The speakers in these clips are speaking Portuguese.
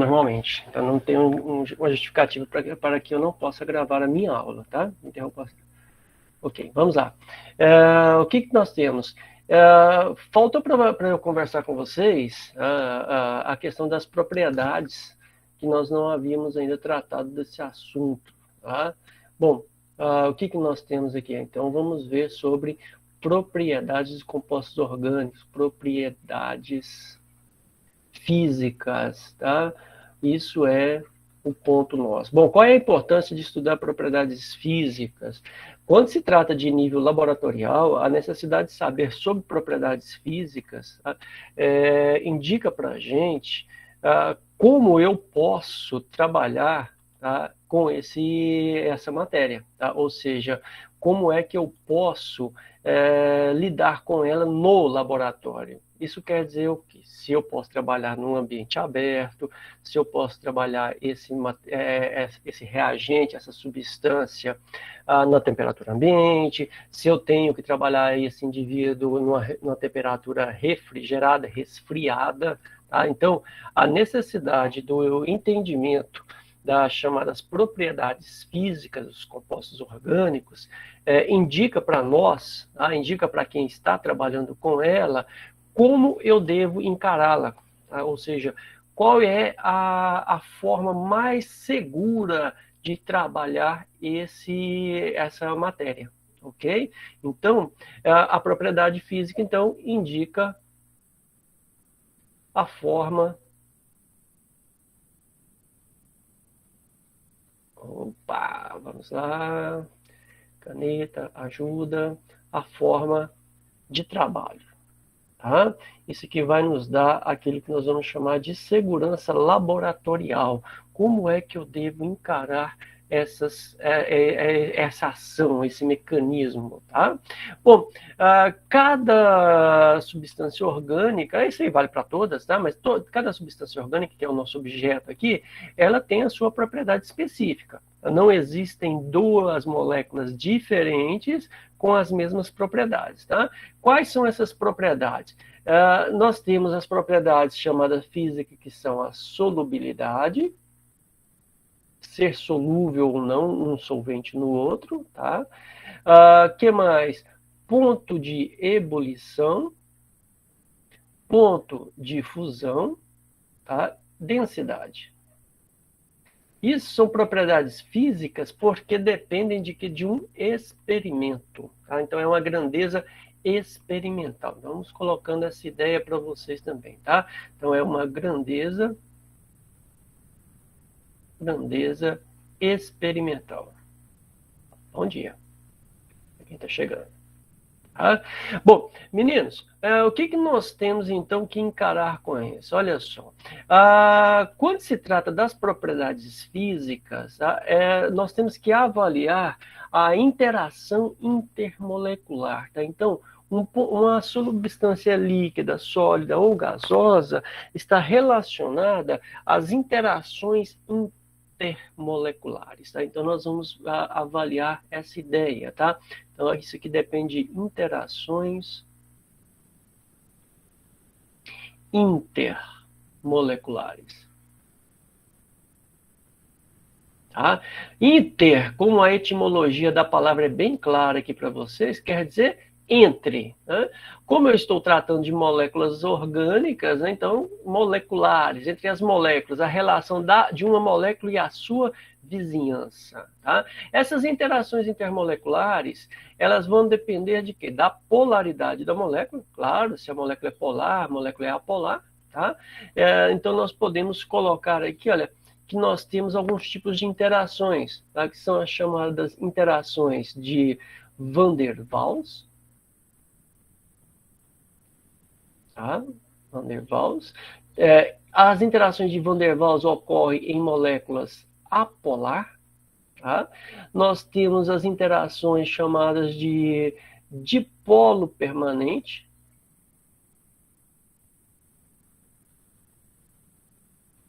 normalmente. Então, não tem uma justificativa para que eu não possa gravar a minha aula, tá? Interrogação. Ok, vamos lá. O que nós temos? Faltou para eu conversar com vocês a questão das propriedades, que nós não havíamos ainda tratado desse assunto. Tá? Bom, o que nós temos aqui? Então, vamos ver sobre propriedades de compostos orgânicos, propriedades físicas, tá? Isso é o ponto nosso. Bom, qual é a importância de estudar propriedades físicas? Quando se trata de nível laboratorial, a necessidade de saber sobre propriedades físicas indica para a gente como eu posso trabalhar, tá, com essa matéria, tá? Ou seja, como é que eu posso lidar com ela no laboratório. Isso quer dizer o quê? Se eu posso trabalhar num ambiente aberto, se eu posso trabalhar esse reagente, essa substância na temperatura ambiente, se eu tenho que trabalhar esse indivíduo numa temperatura refrigerada, resfriada. Tá? Então, a necessidade do entendimento das chamadas propriedades físicas dos compostos orgânicos indica para nós, tá? Indica para quem está trabalhando com ela, como eu devo encará-la, tá? Ou seja, qual é a forma mais segura de trabalhar essa matéria, ok? Então, a propriedade física, então, indica a forma... Opa, vamos lá. Caneta ajuda a forma de trabalho. Tá? Isso que vai nos dar aquilo que nós vamos chamar de segurança laboratorial. Como é que eu devo encarar essa ação, esse mecanismo? Tá? Bom, cada substância orgânica, isso aí vale para todas, tá? Mas cada substância orgânica, que é o nosso objeto aqui, ela tem a sua propriedade específica. Não existem duas moléculas diferentes com as mesmas propriedades. Tá? Quais são essas propriedades? Nós temos as propriedades chamadas físicas, que são a solubilidade, ser solúvel ou não um solvente no outro. Tá? Que mais? Ponto de ebulição, ponto de fusão, tá? Densidade. Isso são propriedades físicas porque dependem de um experimento. Tá? Então, é uma grandeza experimental. Vamos colocando essa ideia para vocês também. Tá? Então, é uma grandeza experimental. Bom dia. Quem está chegando. Tá? Bom, meninos, o que nós temos então que encarar com isso? Olha só, quando se trata das propriedades físicas, nós temos que avaliar a interação intermolecular. Tá? Então, uma substância líquida, sólida ou gasosa está relacionada às interações intermoleculares. Tá? Então, nós vamos avaliar essa ideia, tá? Então, isso aqui depende de interações intermoleculares. Tá? Inter, como a etimologia da palavra é bem clara aqui para vocês, quer dizer entre. Né? Como eu estou tratando de moléculas orgânicas, né? Então, moleculares, entre as moléculas, a relação de uma molécula e a sua vizinhança. Tá? Essas interações intermoleculares, elas vão depender de quê? Da polaridade da molécula, claro, se a molécula é polar, a molécula é apolar. Tá? Então, nós podemos colocar aqui, olha, que nós temos alguns tipos de interações, tá? Que são as chamadas interações de Van der Waals. Tá? Van der Waals. As interações de Van der Waals ocorrem em moléculas apolar. Tá? Nós temos as interações chamadas de dipolo permanente.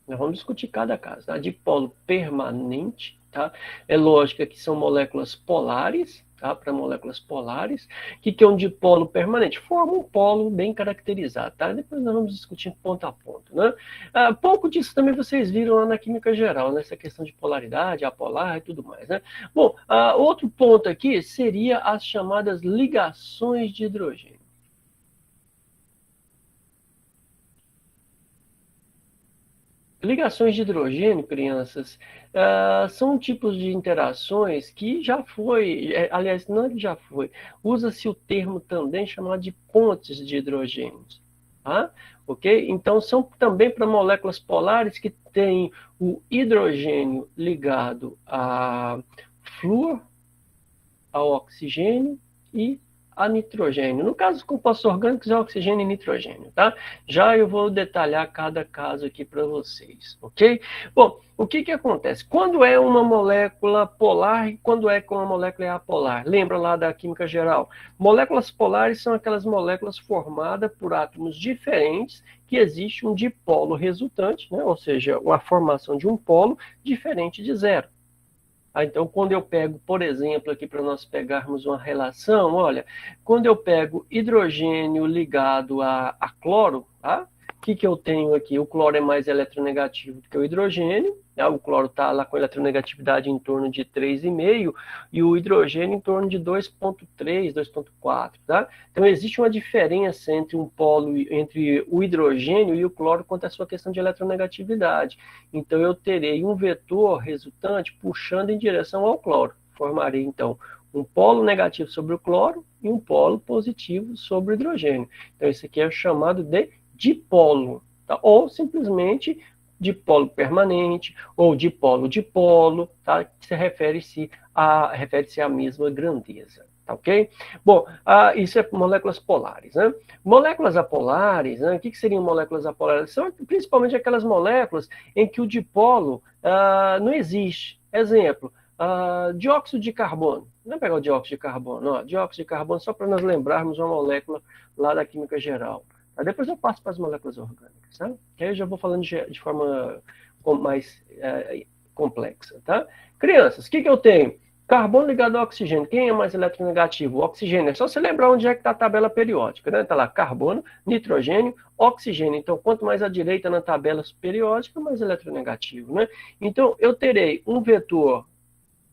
Nós vamos discutir cada caso. Tá? Dipolo permanente, tá? É lógico que são moléculas polares, tá? Para moléculas polares. O que é um dipolo permanente? Forma um polo bem caracterizado, tá? Depois nós vamos discutir ponto a ponto, né? Pouco disso também vocês viram lá na química geral, nessa questão de polaridade, apolar e tudo mais, né? Bom, outro ponto aqui seria as chamadas ligações de hidrogênio. Ligações de hidrogênio, crianças, são tipos de interações que já foi, aliás, não é que já foi, usa-se o termo também chamado de pontes de hidrogênios, tá? Ok? Então, são também para moléculas polares que têm o hidrogênio ligado a flúor, ao oxigênio e a nitrogênio. No caso dos compostos orgânicos, é oxigênio e nitrogênio, tá? Já eu vou detalhar cada caso aqui para vocês, ok? Bom, o que acontece? Quando é uma molécula polar e quando é que uma molécula é apolar? Lembra lá da química geral? Moléculas polares são aquelas moléculas formadas por átomos diferentes que existe um dipolo resultante, né? Ou seja, uma formação de um polo diferente de zero. Então, quando eu pego, por exemplo, aqui para nós pegarmos uma relação, olha, quando eu pego hidrogênio ligado a cloro, tá? O que eu tenho aqui? O cloro é mais eletronegativo do que o hidrogênio, né? O cloro está lá com eletronegatividade em torno de 3,5 e o hidrogênio em torno de 2,3, 2,4, tá? Então, existe uma diferença entre um polo, entre o hidrogênio e o cloro quanto à sua questão de eletronegatividade. Então, eu terei um vetor resultante puxando em direção ao cloro. Formarei, então, um polo negativo sobre o cloro e um polo positivo sobre o hidrogênio. Então, isso aqui é chamado de dipolo, tá? Ou simplesmente dipolo permanente, ou dipolo-dipolo, tá? Que se refere-se à mesma grandeza. Tá, ok? Bom, isso é moléculas polares, né? Moléculas apolares, né? O que seriam moléculas apolares? São principalmente aquelas moléculas em que o dipolo não existe. Exemplo, dióxido de carbono. Vamos pegar o dióxido de carbono. Ó, dióxido de carbono, só para nós lembrarmos uma molécula lá da química geral. Depois eu passo para as moléculas orgânicas, tá? Que aí eu já vou falando de forma mais complexa, tá? Crianças, o que eu tenho? Carbono ligado ao oxigênio. Quem é mais eletronegativo? O oxigênio. É só você lembrar onde é que está a tabela periódica, né? Está lá carbono, nitrogênio, oxigênio. Então, quanto mais à direita na tabela periódica, mais eletronegativo, né? Então, eu terei um vetor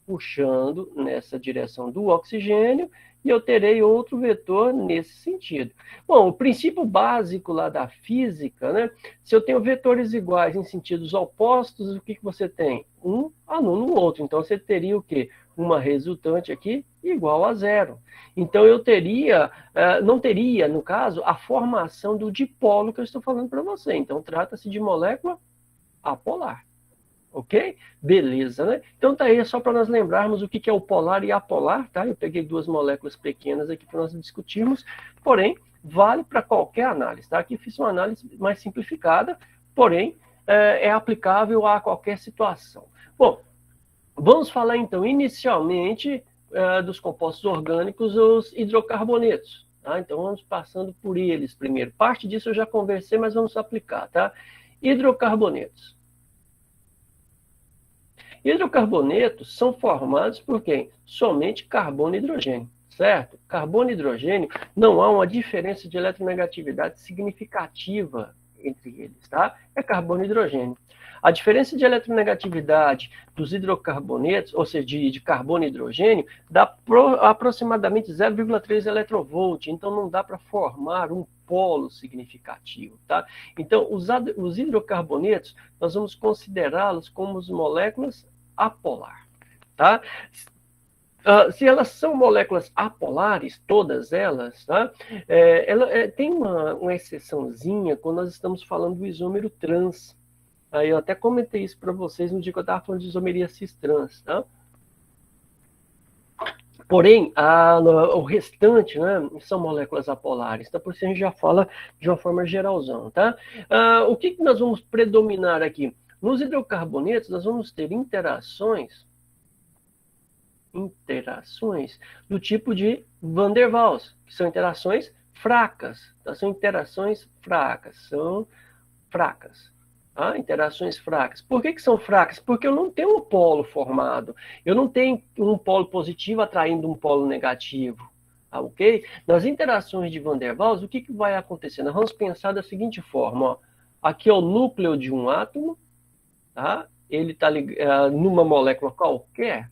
puxando nessa direção do oxigênio e eu terei outro vetor nesse sentido. Bom, o princípio básico lá da física, né? Se eu tenho vetores iguais em sentidos opostos, o que você tem? Um anula o outro. Então, você teria o quê? Uma resultante aqui igual a zero. Então, eu teria, não teria, no caso, a formação do dipolo que eu estou falando para você. Então, trata-se de molécula apolar. Ok? Beleza, né? Então tá aí, só para nós lembrarmos o que é o polar e apolar, tá? Eu peguei duas moléculas pequenas aqui para nós discutirmos, porém, vale para qualquer análise, tá? Aqui fiz uma análise mais simplificada, porém, é aplicável a qualquer situação. Bom, vamos falar então, inicialmente, dos compostos orgânicos, os hidrocarbonetos, tá? Então vamos passando por eles primeiro. Parte disso eu já conversei, mas vamos aplicar, tá? Hidrocarbonetos. Hidrocarbonetos são formados por quem? Somente carbono e hidrogênio, certo? Carbono e hidrogênio, não há uma diferença de eletronegatividade significativa entre eles, tá? É carbono e hidrogênio. A diferença de eletronegatividade dos hidrocarbonetos, ou seja, de carbono e hidrogênio, dá aproximadamente 0,3 eletrovvolt, então não dá para formar um polo significativo, tá? Então, os hidrocarbonetos, nós vamos considerá-los como as moléculas apolar, tá? Se elas são moléculas apolares, todas elas, tá? Tem uma exceçãozinha quando nós estamos falando do isômero trans. Aí eu até comentei isso para vocês no dia que eu estava falando de isomeria cis-trans, tá? Porém, o restante, né, são moléculas apolares. Então, por isso a gente já fala de uma forma geralzão, tá? O que nós vamos predominar aqui? Nos hidrocarbonetos, nós vamos ter interações do tipo de Van der Waals, que são interações fracas. Tá? São interações fracas, Tá? Interações fracas. Por que são fracas? Porque eu não tenho um polo formado. Eu não tenho um polo positivo atraindo um polo negativo. Tá, ok? Nas interações de Van der Waals, o que vai acontecer? Nós vamos pensar da seguinte forma. Ó. Aqui é o núcleo de um átomo. Tá? Ele está numa molécula qualquer.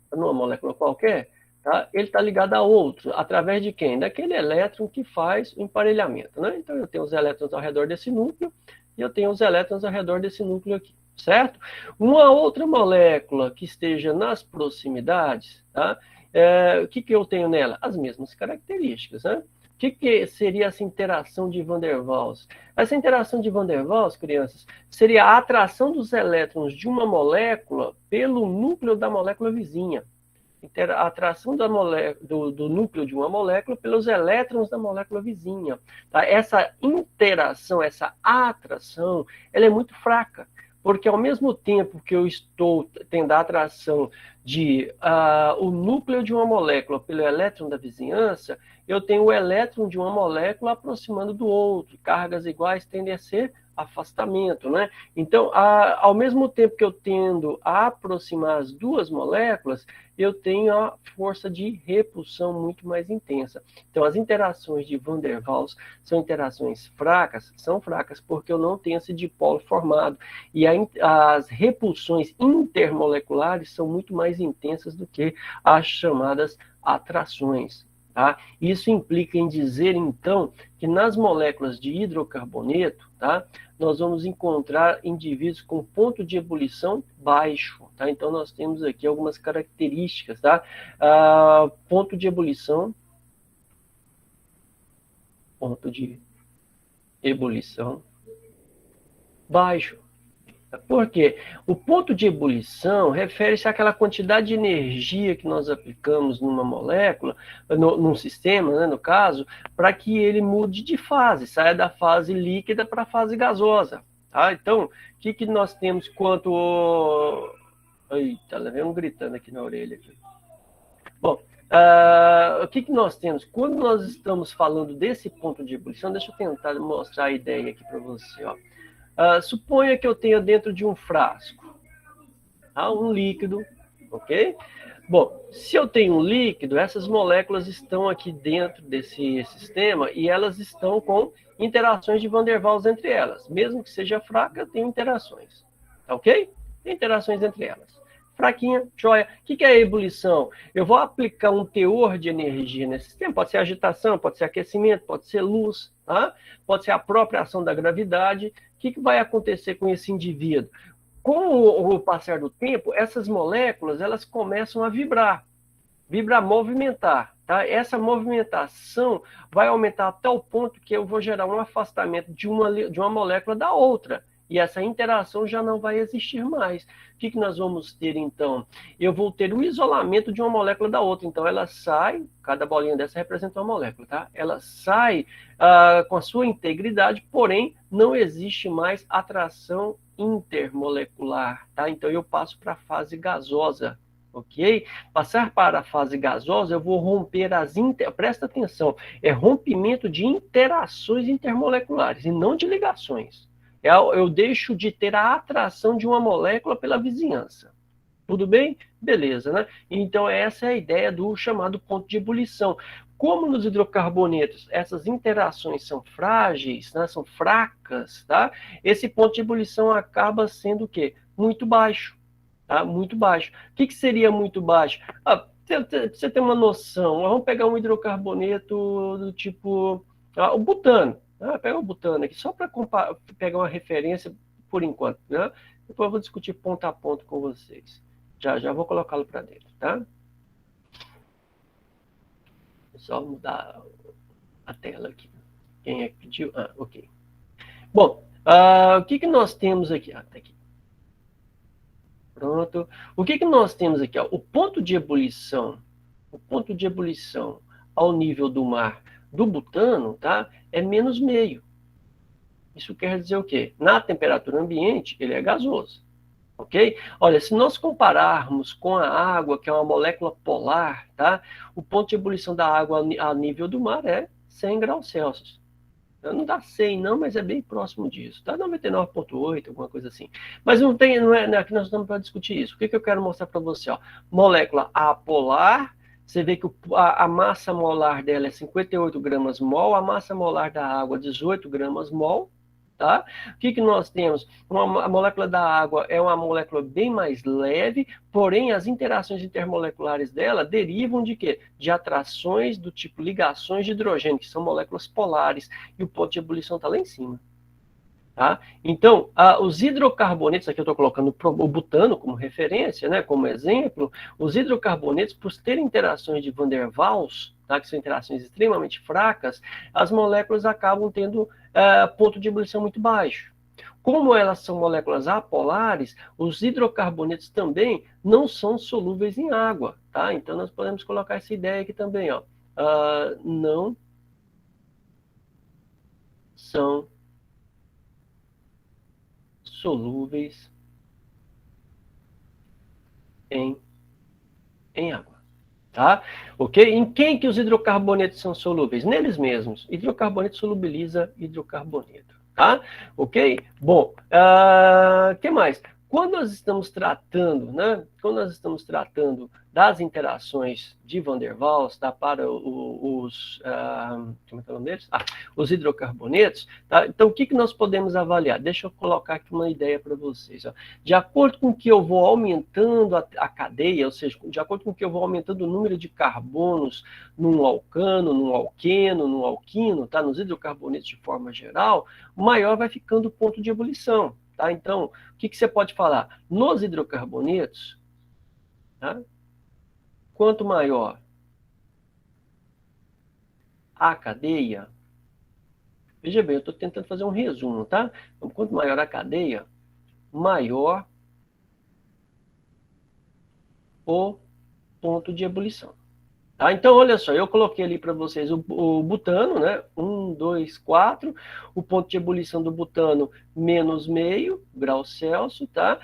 Numa molécula qualquer. Tá? Ele está ligado a outro. Através de quem? Daquele elétron que faz o emparelhamento. Né? Então, eu tenho os elétrons ao redor desse núcleo e eu tenho os elétrons ao redor desse núcleo aqui, certo? Uma outra molécula que esteja nas proximidades, tá? O que eu tenho nela? As mesmas características, né? O que seria essa interação de Van der Waals? Essa interação de Van der Waals, crianças, seria a atração dos elétrons de uma molécula pelo núcleo da molécula vizinha. A atração do núcleo de uma molécula pelos elétrons da molécula vizinha. Tá? Essa interação, essa atração, ela é muito fraca, porque ao mesmo tempo que eu estou tendo a atração de o núcleo de uma molécula pelo elétron da vizinhança, eu tenho o elétron de uma molécula aproximando do outro. Cargas iguais tendem a ser afastamento, né? Então, ao mesmo tempo que eu tendo a aproximar as duas moléculas, eu tenho a força de repulsão muito mais intensa. Então, as interações de Van der Waals são interações fracas, são fracas porque eu não tenho esse dipolo formado. E as repulsões intermoleculares são muito mais intensas do que as chamadas atrações. Tá? Isso implica em dizer, então, que nas moléculas de hidrocarboneto, tá, nós vamos encontrar indivíduos com ponto de ebulição baixo. Tá? Então, nós temos aqui algumas características. Tá? Ponto de ebulição baixo. Por quê? O ponto de ebulição refere-se àquela quantidade de energia que nós aplicamos numa molécula, num sistema, né, no caso, para que ele mude de fase, saia da fase líquida para a fase gasosa. Tá? Então, o que nós temos quanto... Eita, vem um gritando aqui na orelha. Aqui. Bom, o que nós temos? Quando nós estamos falando desse ponto de ebulição, deixa eu tentar mostrar a ideia aqui para você, ó. Suponha que eu tenha dentro de um frasco um líquido, ok? Bom, se eu tenho um líquido, essas moléculas estão aqui dentro desse sistema e elas estão com interações de Van der Waals entre elas. Mesmo que seja fraca, tem interações, ok? Tem interações entre elas. Fraquinha, joia. O que é a ebulição? Eu vou aplicar um teor de energia nesse sistema. Pode ser agitação, pode ser aquecimento, pode ser luz, tá? Pode ser a própria ação da gravidade. O que vai acontecer com esse indivíduo? Com o passar do tempo, essas moléculas elas começam a vibrar, movimentar. Tá? Essa movimentação vai aumentar até o ponto que eu vou gerar um afastamento de uma molécula da outra. E essa interação já não vai existir mais. O que nós vamos ter, então? Eu vou ter o isolamento de uma molécula da outra. Então, ela sai, cada bolinha dessa representa uma molécula, tá? Ela sai com a sua integridade, porém, não existe mais atração intermolecular, tá? Então, eu passo para a fase gasosa, ok? Passar para a fase gasosa, eu vou romper presta atenção, é rompimento de interações intermoleculares e não de ligações. Eu deixo de ter a atração de uma molécula pela vizinhança. Tudo bem? Beleza, né? Então, essa é a ideia do chamado ponto de ebulição. Como nos hidrocarbonetos essas interações são frágeis, né? São fracas, tá? Esse ponto de ebulição acaba sendo o quê? Muito baixo. Tá? Muito baixo. O que seria muito baixo? Você tem uma noção. Vamos pegar um hidrocarboneto do tipo o butano. Pega o butano aqui, só para pegar uma referência por enquanto. Né? Depois eu vou discutir ponto a ponto com vocês. Já vou colocá-lo para dentro, tá? Vou só mudar a tela aqui. Quem é que pediu? Ok. Bom, o que nós temos aqui? Tá aqui. Pronto. O que nós temos aqui? O ponto de ebulição ao nível do mar do butano, tá? É menos meio. Isso quer dizer o quê? Na temperatura ambiente, ele é gasoso. Ok? Olha, se nós compararmos com a água, que é uma molécula polar, tá? O ponto de ebulição da água a nível do mar é 100 graus Celsius. Não dá 100 não, mas é bem próximo disso. Tá 99,8, alguma coisa assim. Mas não é aqui nós estamos para discutir isso. O que eu quero mostrar para você? Ó? Molécula apolar, você vê que a massa molar dela é 58 gramas mol, a massa molar da água 18 gramas mol. Tá? O que nós temos? A molécula da água é uma molécula bem mais leve, porém as interações intermoleculares dela derivam de quê? De atrações do tipo ligações de hidrogênio, que são moléculas polares, e o ponto de ebulição está lá em cima. Tá? Então, os hidrocarbonetos, aqui eu estou colocando o butano como referência, né, como exemplo, os hidrocarbonetos, por terem interações de Van der Waals, tá, que são interações extremamente fracas, as moléculas acabam tendo ponto de ebulição muito baixo. Como elas são moléculas apolares, os hidrocarbonetos também não são solúveis em água. Tá? Então, nós podemos colocar essa ideia aqui também. Ó. Não são solúveis em água. Tá? Ok? Em quem que os hidrocarbonetos são solúveis? Neles mesmos. Hidrocarboneto solubiliza hidrocarboneto. Tá? Ok? Bom, que mais? Quando nós estamos tratando, né? Quando nós estamos tratando das interações de Van der Waals, tá? Para como é que é o nome deles? Os hidrocarbonetos, tá? Então, o que nós podemos avaliar? Deixa eu colocar aqui uma ideia para vocês. Ó. De acordo com que eu vou aumentando a cadeia, ou seja, de acordo com que eu vou aumentando o número de carbonos num alcano, num alqueno, num alquino, tá? Nos hidrocarbonetos de forma geral, maior vai ficando o ponto de ebulição. Tá? Então, o que você pode falar? Nos hidrocarbonetos, tá? Quanto maior a cadeia, veja bem, eu estou tentando fazer um resumo, tá? Então, quanto maior a cadeia, maior o ponto de ebulição. Tá? Então, olha só, eu coloquei ali para vocês o butano, né? 1, 2, 4. O ponto de ebulição do butano, menos meio grau Celsius. Tá?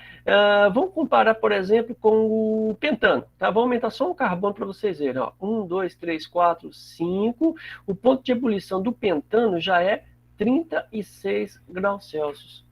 Vamos comparar, por exemplo, com o pentano. Tá? Vou aumentar só um carbono para vocês verem. Ó. 1, 2, 3, 4, 5. O ponto de ebulição do pentano já é 36 graus Celsius.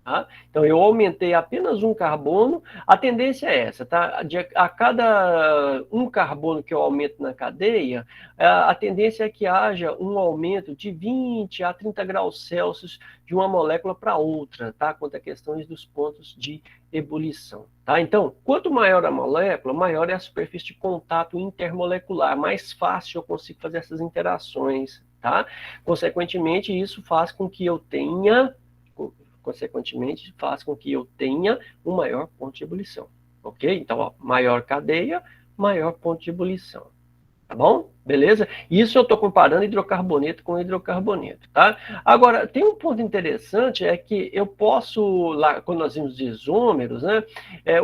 Tá? Então, eu aumentei apenas um carbono, a tendência é essa, tá? A cada um carbono que eu aumento na cadeia, a tendência é que haja um aumento de 20 a 30 graus Celsius de uma molécula para outra, tá? Quanto a questões dos pontos de ebulição. Tá? Então, quanto maior a molécula, maior é a superfície de contato intermolecular, mais fácil eu consigo fazer essas interações. Tá? Consequentemente, isso faz com que eu tenha um maior ponto de ebulição. Ok? Então, ó, maior cadeia, maior ponto de ebulição. Tá bom? Beleza? Isso eu estou comparando hidrocarboneto com hidrocarboneto, tá? Agora, tem um ponto interessante, é que eu posso, lá, quando nós vimos isômeros, né?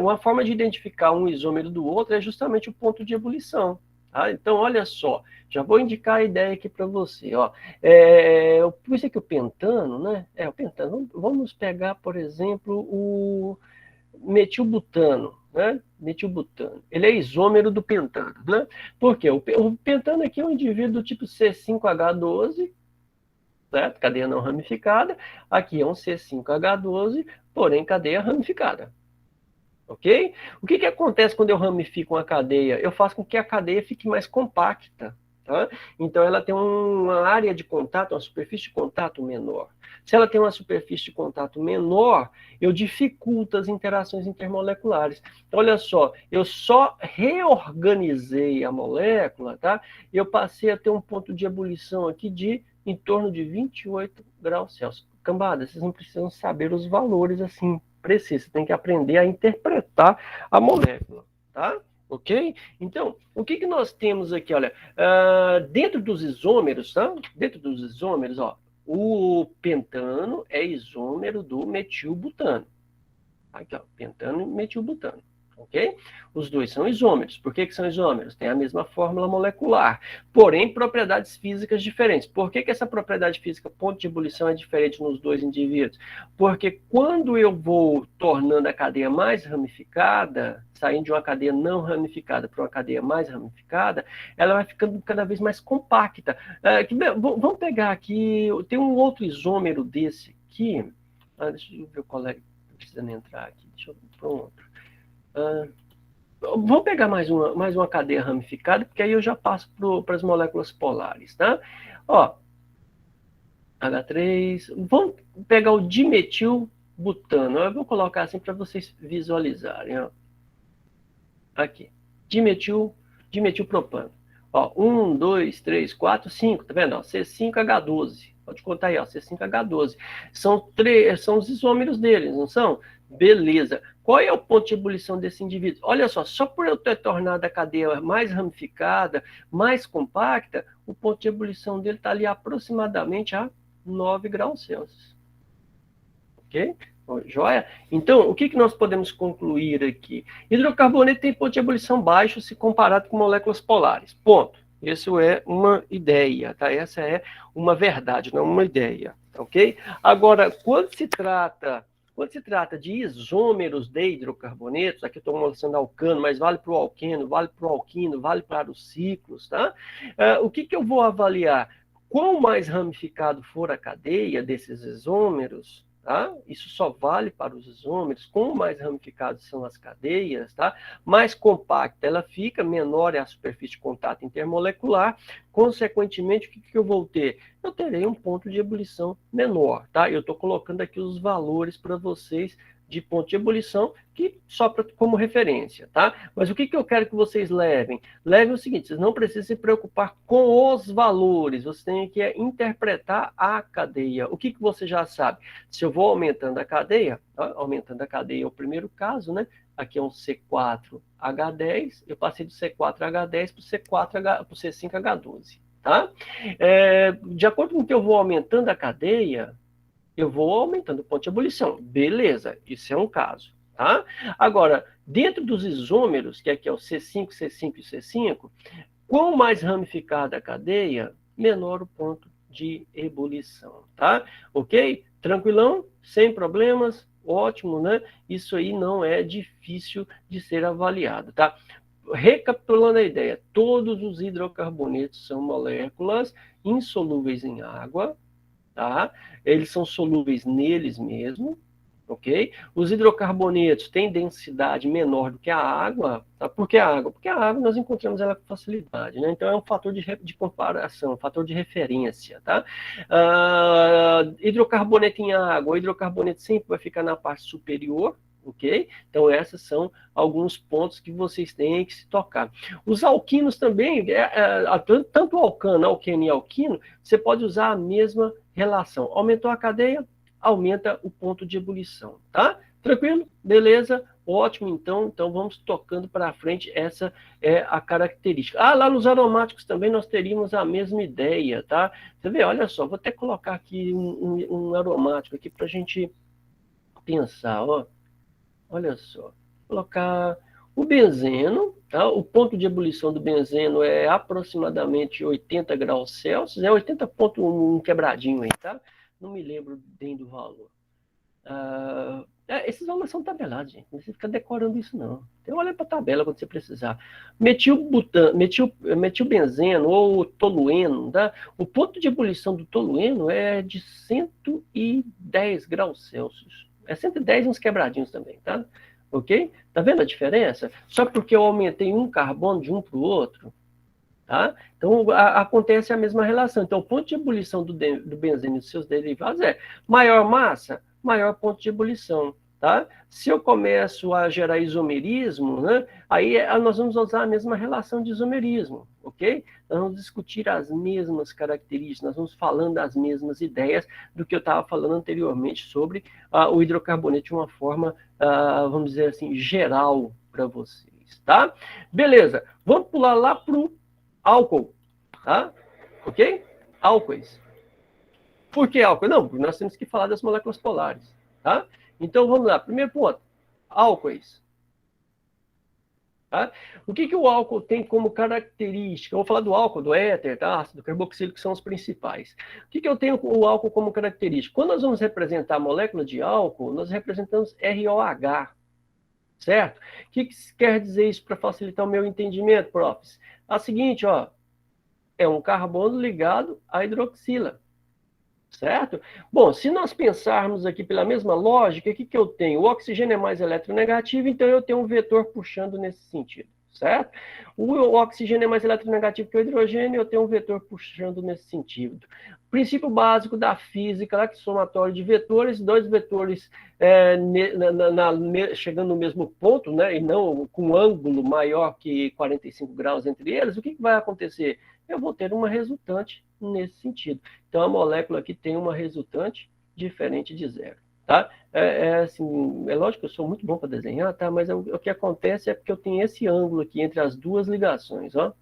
Uma forma de identificar um isômero do outro é justamente o ponto de ebulição. Tá? Então, olha só, já vou indicar a ideia aqui para você. Ó. Eu pus aqui o pentano, né? O pentano. Vamos pegar, por exemplo, o metilbutano. Né? Metilbutano. Ele é isômero do pentano. Né? Por quê? O pentano aqui é um indivíduo do tipo C5H12, certo? Cadeia não ramificada. Aqui é um C5H12, porém cadeia ramificada. Ok? O que acontece quando eu ramifico uma cadeia? Eu faço com que a cadeia fique mais compacta. Tá? Então, ela tem uma área de contato, uma superfície de contato menor. Se ela tem uma superfície de contato menor, eu dificulto as interações intermoleculares. Então, olha só, eu só reorganizei a molécula, tá? Eu passei a ter um ponto de ebulição aqui de em torno de 28 graus Celsius. Cambada, vocês não precisam saber os valores assim precisos, você tem que aprender a interpretar a molécula, tá? Ok? Então, o que nós temos aqui? Olha, dentro dos isômeros, tá? Dentro dos isômeros, ó, o pentano é isômero do metilbutano. Aqui, ó, pentano e metilbutano. ok? Os dois são isômeros. Por que são isômeros? Tem a mesma fórmula molecular, porém propriedades físicas diferentes. Por que essa propriedade física, ponto de ebulição, é diferente nos dois indivíduos? Porque quando eu vou tornando a cadeia mais ramificada, saindo de uma cadeia não ramificada para uma cadeia mais ramificada, ela vai ficando cada vez mais compacta. Vamos pegar aqui, tem um outro isômero desse aqui. Deixa eu ver qual é, precisando entrar aqui. Deixa eu pronto. Vou pegar mais uma cadeia ramificada, porque aí eu já passo para as moléculas polares, tá? Ó, H3, vamos pegar o dimetilbutano. Eu vou colocar assim para vocês visualizarem, ó. Aqui, dimetilpropano. Ó, 1, 2, 3, 4, 5, tá vendo? Ó, C5H12. Pode contar aí, ó, C5H12. São os isômeros deles, não são? Beleza. Qual é o ponto de ebulição desse indivíduo? Olha só por eu ter tornado a cadeia mais ramificada, mais compacta, o ponto de ebulição dele está ali aproximadamente a 9 graus Celsius. Ok? Joia? Então, o que nós podemos concluir aqui? Hidrocarboneto tem ponto de ebulição baixo se comparado com moléculas polares. Ponto. Isso é uma ideia, tá? Essa é uma verdade, não uma ideia, ok? Agora, quando se trata de isômeros de hidrocarbonetos, aqui estou mostrando alcano, mas vale para o alqueno, vale para o alquino, vale para os ciclos, tá? O que eu vou avaliar? Quanto mais ramificado for a cadeia desses isômeros, tá? Isso só vale para os isômeros. Quanto mais ramificados são as cadeias, tá? Mais compacta ela fica, menor é a superfície de contato intermolecular. Consequentemente, o que eu vou ter? Eu terei um ponto de ebulição menor, tá? Eu estou colocando aqui os valores para vocês de ponto de ebulição, que só como referência, tá? Mas o que eu quero que vocês levem? Levem o seguinte, vocês não precisam se preocupar com os valores, vocês têm que interpretar a cadeia. O que você já sabe? Se eu vou aumentando a cadeia, aumentando a cadeia é o primeiro caso, né? Aqui é um C4H10, eu passei do C4H10 para o C5H12, tá? De acordo com o que eu vou aumentando a cadeia, eu vou aumentando o ponto de ebulição. Beleza, isso é um caso, tá? Agora, dentro dos isômeros, que aqui é o C5, C5 e C5, quanto mais ramificada a cadeia, menor o ponto de ebulição, tá? Ok? Tranquilão? Sem problemas? Ótimo, né? Isso aí não é difícil de ser avaliado, tá? Recapitulando a ideia, todos os hidrocarbonetos são moléculas insolúveis em água, tá? Eles são solúveis neles mesmo, ok? Os hidrocarbonetos têm densidade menor do que a água, tá? Por que a água? Porque a água nós encontramos ela com facilidade, né? Então é um fator de comparação, um fator de referência, tá? Hidrocarboneto em água, o hidrocarboneto sempre vai ficar na parte superior, ok? Então, esses são alguns pontos que vocês têm que se tocar. Os alquinos também, tanto alcano, alqueno e alquino, você pode usar a mesma relação. Aumentou a cadeia, aumenta o ponto de ebulição, tá? Tranquilo? Beleza? Ótimo, então vamos tocando para frente, essa é a característica. Lá nos aromáticos também nós teríamos a mesma ideia, tá? Você vê, olha só, vou até colocar aqui um aromático aqui para a gente pensar, ó. Olha só, colocar o benzeno, tá? O ponto de ebulição do benzeno é aproximadamente 80 graus Celsius, é 80,1 quebradinho aí, tá? Não me lembro bem do valor. Esses valores são tabelados, gente. Não precisa ficar decorando isso, não. Então, olha para a tabela quando você precisar. Metilbenzeno ou tolueno, tá? O ponto de ebulição do tolueno é de 110 graus Celsius. É 110 uns quebradinhos também, tá? Ok? Tá vendo a diferença? Só porque eu aumentei um carbono de um para o outro, tá? Então, acontece a mesma relação. Então, o ponto de ebulição do benzeno e dos seus derivados é maior massa, maior ponto de ebulição, tá? Se eu começo a gerar isomerismo, né, aí nós vamos usar a mesma relação de isomerismo, ok? Nós vamos discutir as mesmas características, nós vamos falando as mesmas ideias do que eu estava falando anteriormente sobre o hidrocarboneto de uma forma, vamos dizer assim, geral para vocês, tá? Beleza, vamos pular lá para o álcool, tá? Ok? Álcoois. Por que álcool? Não, nós temos que falar das moléculas polares, tá? Então, vamos lá. Primeiro ponto, álcoois. Tá? O que o álcool tem como característica? Eu vou falar do álcool, do éter, tá? Ácido carboxílico, que são os principais. O que eu tenho o álcool como característica? Quando nós vamos representar a molécula de álcool, nós representamos ROH, certo? O que quer dizer isso para facilitar o meu entendimento, profs? É o seguinte, ó, é um carbono ligado à hidroxila, certo? Bom, se nós pensarmos aqui pela mesma lógica, o que eu tenho? O oxigênio é mais eletronegativo, então eu tenho um vetor puxando nesse sentido, certo? O oxigênio é mais eletronegativo que o hidrogênio, eu tenho um vetor puxando nesse sentido. O princípio básico da física, lá, que é somatório de vetores, dois vetores chegando no mesmo ponto, né, e não com um ângulo maior que 45 graus entre eles, o que vai acontecer? Eu vou ter uma resultante nesse sentido. Então, a molécula aqui tem uma resultante diferente de zero. Tá? Assim, é lógico que eu sou muito bom para desenhar, tá? Mas o que acontece é porque eu tenho esse ângulo aqui entre as duas ligações. Ó.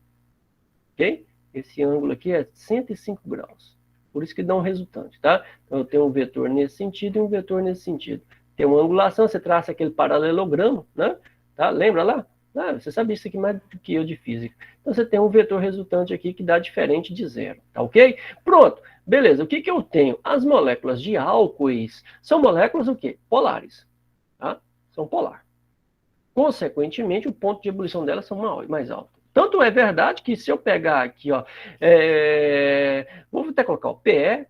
Ok? Esse ângulo aqui é 105 graus. Por isso que dá um resultante. Tá? Então, eu tenho um vetor nesse sentido e um vetor nesse sentido. Tem uma angulação, você traça aquele paralelogramo, né? Tá? Lembra lá? Ah, você sabe isso aqui mais do que eu de física. Então, você tem um vetor resultante aqui que dá diferente de zero. Tá ok? Pronto. Beleza. O que eu tenho? As moléculas de álcoois são moléculas o quê? Polares. Tá? São polar. Consequentemente, o ponto de ebulição delas são mais alto. Tanto é verdade que se eu pegar aqui, ó, vou até colocar o PE,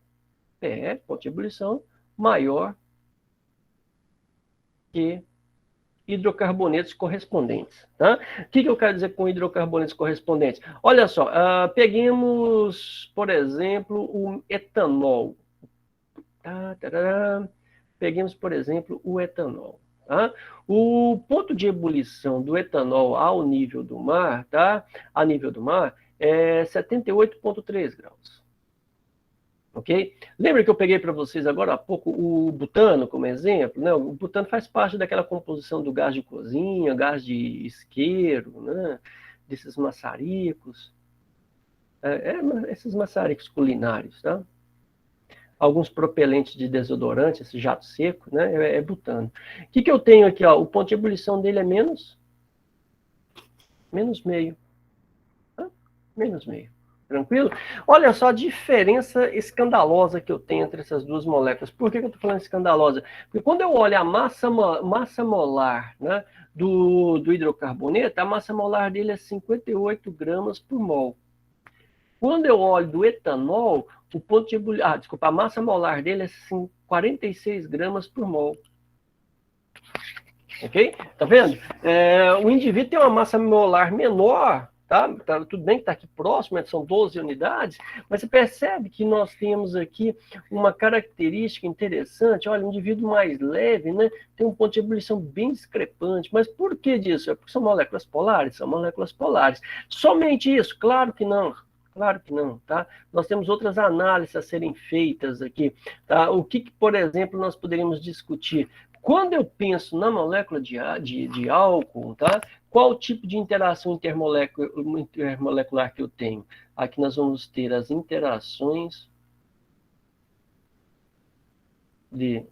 ponto de ebulição, maior que hidrocarbonetos correspondentes. Tá? O que eu quero dizer com hidrocarbonetos correspondentes? Olha só, peguemos, por exemplo, o etanol. Peguemos, por exemplo, o etanol. Tá? O ponto de ebulição do etanol ao nível do mar, tá? A nível do mar, é 78,3 graus. Ok? Lembra que eu peguei para vocês agora há pouco o butano como exemplo? Né? O butano faz parte daquela composição do gás de cozinha, gás de isqueiro, né? Desses maçaricos. Esses maçaricos culinários, tá? Alguns propelentes de desodorante, esse jato seco, né? É butano. O que eu tenho aqui? Ó? O ponto de ebulição dele é menos meio. Tá? Menos meio. Tranquilo? Olha só a diferença escandalosa que eu tenho entre essas duas moléculas. Por que eu estou falando escandalosa? Porque quando eu olho a massa molar, né, do hidrocarboneto, a massa molar dele é 58 gramas por mol. Quando eu olho do etanol, o ponto de ebulição, a massa molar dele é 46 gramas por mol. Ok? Tá vendo? O indivíduo tem uma massa molar menor. Tá? Tudo bem que está aqui próximo, são 12 unidades, mas você percebe que nós temos aqui uma característica interessante. Olha, o indivíduo mais leve, né, tem um ponto de ebulição bem discrepante. Mas por que disso? É porque são moléculas polares? São moléculas polares. Somente isso? Claro que não. Claro que não, tá? Nós temos outras análises a serem feitas aqui, tá? O que, por exemplo, nós poderíamos discutir? Quando eu penso na molécula de álcool, tá? Qual o tipo de interação intermolecular que eu tenho? Aqui nós vamos ter as interações de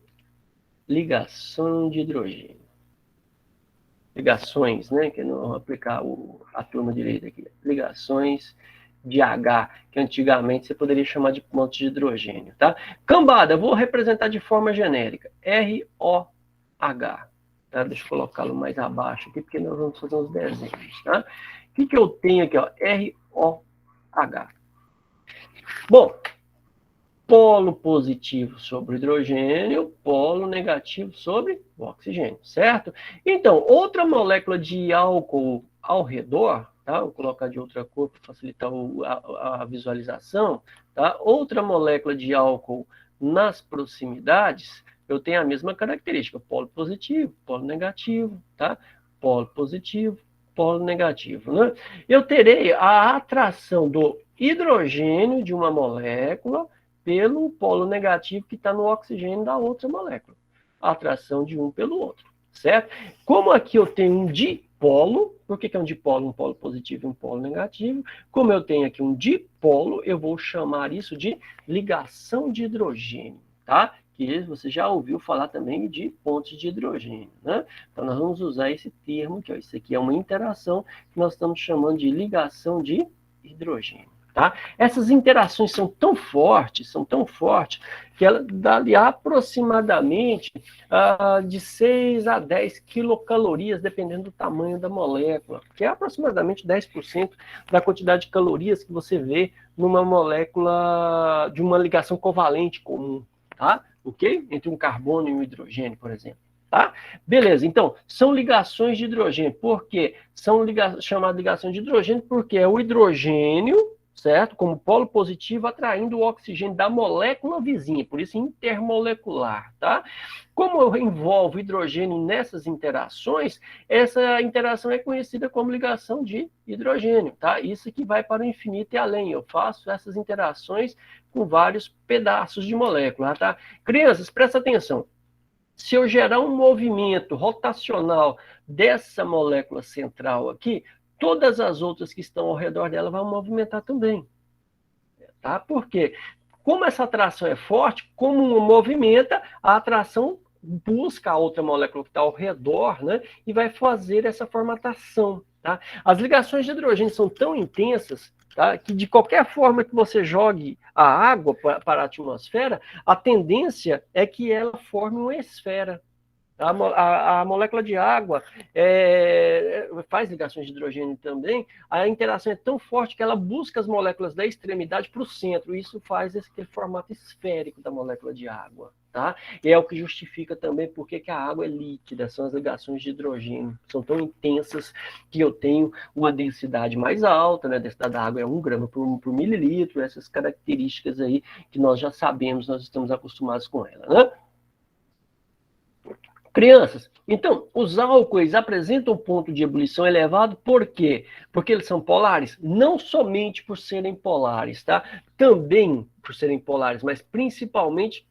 ligação de hidrogênio. Ligações, né? Que não vou aplicar a turma direita aqui. Ligações de H, que antigamente você poderia chamar de pontos de hidrogênio, tá? Cambada, vou representar de forma genérica. ROH. Tá? Deixa eu colocá-lo mais abaixo aqui, porque nós vamos fazer uns desenhos, tá? O que eu tenho aqui, ó? ROH. Bom, polo positivo sobre o hidrogênio, polo negativo sobre o oxigênio, certo? Então, outra molécula de álcool ao redor, tá? Vou colocar de outra cor para facilitar a visualização, tá? Outra molécula de álcool nas proximidades, eu tenho a mesma característica, polo positivo, polo negativo, tá? Polo positivo, polo negativo, né? Eu terei a atração do hidrogênio de uma molécula pelo polo negativo que está no oxigênio da outra molécula. A atração de um pelo outro, certo? Como aqui eu tenho um dipolo, por que é um dipolo? Um polo positivo e um polo negativo. Como eu tenho aqui um dipolo, eu vou chamar isso de ligação de hidrogênio, tá? porque você já ouviu falar também de pontes de hidrogênio, né? Então, nós vamos usar esse termo, que ó, isso aqui é uma interação que nós estamos chamando de ligação de hidrogênio. Tá? Essas interações são tão fortes, que ela dá ali aproximadamente de 6 a 10 quilocalorias, dependendo do tamanho da molécula, que é aproximadamente 10% da quantidade de calorias que você vê numa molécula de uma ligação covalente comum, tá? Ok? Entre um carbono e um hidrogênio, por exemplo. Tá? Beleza, então, são ligações de hidrogênio. Por quê? São chamadas ligações de hidrogênio porque é o hidrogênio, certo? Como polo positivo, atraindo o oxigênio da molécula vizinha, por isso intermolecular, tá? Como envolve o hidrogênio nessas interações, essa interação é conhecida como ligação de hidrogênio, tá? Isso que vai para o infinito e além. Eu faço essas interações com vários pedaços de molécula, tá? Crianças, presta atenção. Se eu gerar um movimento rotacional dessa molécula central aqui, todas as outras que estão ao redor dela vão movimentar também. Tá? Por quê? Como essa atração é forte, como uma movimenta, a atração busca a outra molécula que está ao redor, né, e vai fazer essa formatação. Tá? As ligações de hidrogênio são tão intensas, tá, que de qualquer forma que você jogue a água para a atmosfera, a tendência é que ela forme uma esfera. A molécula de água faz ligações de hidrogênio também. A interação é tão forte que ela busca as moléculas da extremidade para o centro. Isso faz aquele formato esférico da molécula de água. Tá? E é o que justifica também porque que a água é líquida. São as ligações de hidrogênio. São tão intensas que eu tenho uma densidade mais alta. Né? A densidade da água é 1 grama por mililitro. Essas características aí que nós já sabemos, nós estamos acostumados com ela. Né? Crianças, então, os álcoois apresentam ponto de ebulição elevado por quê? Porque eles são polares? Não somente por serem polares, tá? Também por serem polares, mas principalmente